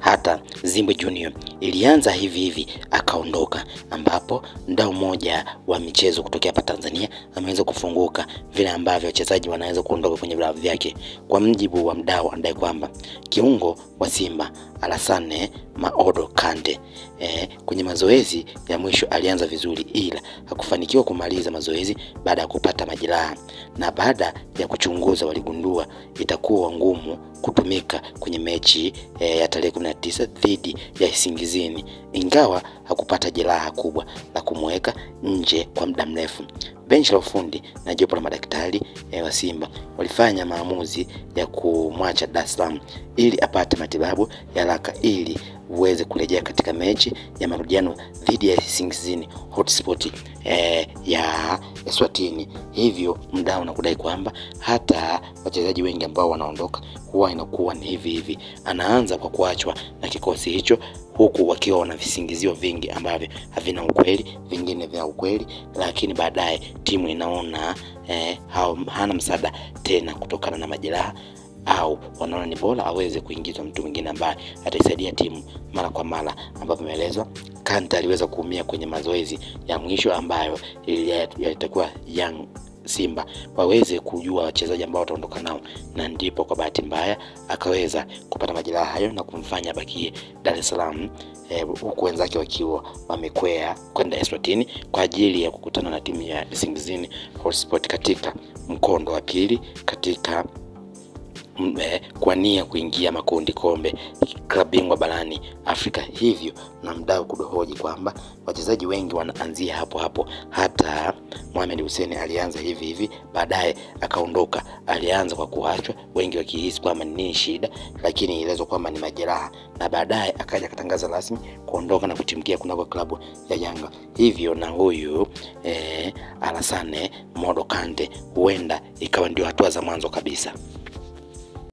hata Zimbwe Junior ilianza hivi hivi akaondoka, ambapo mdau mmoja wa michezo kutokea hapa Tanzania ameweza kufunguka vile ambavyo wachezaji wanaweza kuondoka kwenye vilabu vyake. Kwa mjibu wa mdau anadai kwamba kiungo wa Simba Alassane Maodo Kante kwenye mazoezi ya mwisho alianza vizuri, ila hakufanikiwa kumaliza mazoezi baada ya kupata majeraha, na baada ya kuchunguza waligundua itakuwa ngumu kutumika kwenye mechi ya tarehe 19 dhidi ya Singizini, ingawa hakupata jeraha kubwa la kumweka nje kwa muda mrefu. Benchi la ufundi na jopo la madaktari wa Simba walifanya maamuzi ya kumwacha Dar es Salaam ili apate matibabu ya haraka ili uweze kurejea katika mechi ya marudiano dhidi ya Singizini Hotspot ya Eswatini. Hivyo mdau na kudai kwamba hata wachezaji wengi ambao wanaondoka huwa inakuwa ni hivi hivi, anaanza kwa kuachwa na kikosi hicho, huku wakiwa na visingizio vingi ambavyo havina ukweli, vingine vya ukweli, lakini baadaye timu inaona hana msaada tena kutokana na majeraha, au wanaona ni bora aweze kuingizwa mtu mwingine ambaye ataisaidia timu mara kwa mara, ambapo imeelezwa Kante aliweza kuumia kwenye mazoezi ya mwisho ambayo yalitakuwa Young Simba waweze kujua wachezaji ambao wataondoka nao, na ndipo kwa bahati mbaya akaweza kupata majeraha hayo na kumfanya bakie Dar es Salaam, huku wenzake wakiwa wamekwea kwenda Eswatini kwa ajili ya kukutana na timu ya Singizini Hotspot katika mkondo wa pili katika kwa nia kuingia makundi kombe klabu bingwa barani Afrika. Hivyo na mdau kudohoji kwamba wachezaji wengi wanaanzia hapo hapo. Hata Mohamed Hussein alianza hivi hivi, baadaye akaondoka, alianza kwa kuachwa, wengi wakihisi kwamba ni shida, lakini ilielezwa kwamba ni majeraha, na baadaye akaja akatangaza rasmi kuondoka na kutimkia kunako klabu ya Yanga. Hivyo na huyu Alassane Maodo Kante huenda ikawa ndio hatua za mwanzo kabisa.